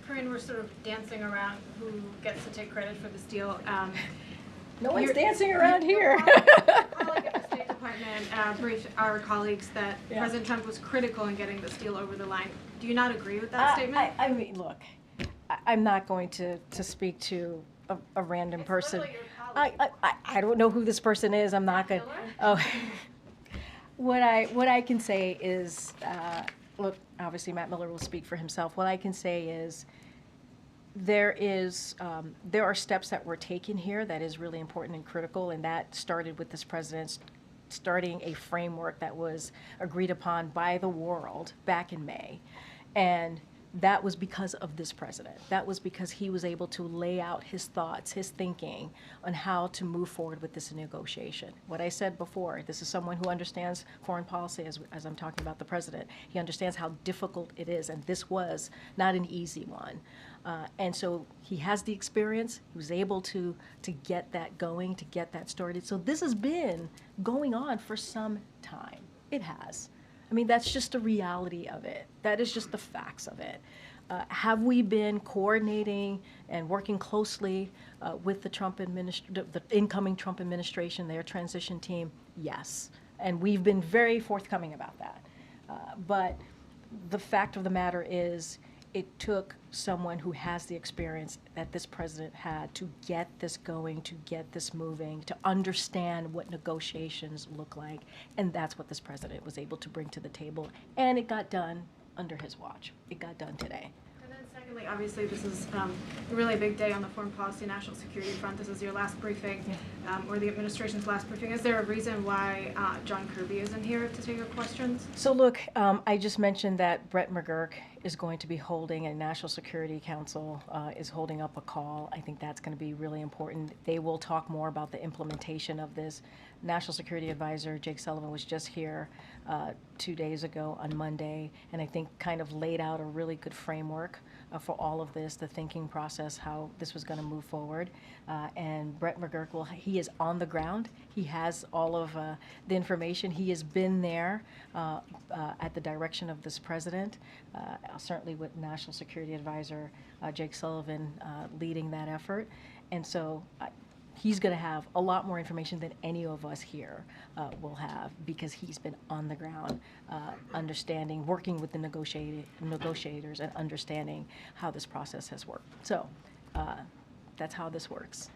Karine, we're sort of dancing around who gets to take credit for this deal. No one's dancing around here. A colleague at the State Department briefed our colleagues that President Trump was critical in getting this deal over the line. Do you not agree with that statement? I mean, look, I'm not going to speak to a random person. Literally your colleague. I don't know who this person is. I'm not going to. Oh. What I can say is, look, obviously Matt Miller will speak for himself. What I can say is there are steps that were taken here that is really important and critical, and that started with this president starting a framework that was agreed upon by the world back in May. And that was because of this president. That was because he was able to lay out his thoughts, his thinking on how to move forward with this negotiation. What I said before, this is someone who understands foreign policy as I'm talking about the president. He understands how difficult it is, and this was not an easy one. And so he has the experience. He was able to get that going, to get that started. So this has been going on for some time. It has. I mean, that's just the reality of it. That is just the facts of it. Have we been coordinating and working closely with the incoming Trump administration, their transition team? Yes. And we've been very forthcoming about that. But the fact of the matter is, it took someone who has the experience that this president had to get this going, to get this moving, to understand what negotiations look like. And that's what this president was able to bring to the table. And it got done under his watch. It got done today. And then secondly, obviously this is a really big day on the foreign policy, national security front. This is your last briefing, or the administration's last briefing. Is there a reason why John Kirby isn't here to take your questions? So look, I just mentioned that Brett McGurk is going to be holding, a National Security Council is holding up a call. I think that's going to be really important. They will talk more about the implementation of this. National Security Advisor Jake Sullivan was just here 2 days ago on Monday, and I think kind of laid out a really good framework for all of this, the thinking process, how this was going to move forward. And Brett McGurk, he is on the ground. He has all of the information. He has been there at the direction of this president, certainly with National Security Advisor Jake Sullivan leading that effort. And so he's going to have a lot more information than any of us here will have, because he's been on the ground, understanding, working with the negotiators and understanding how this process has worked. So that's how this works.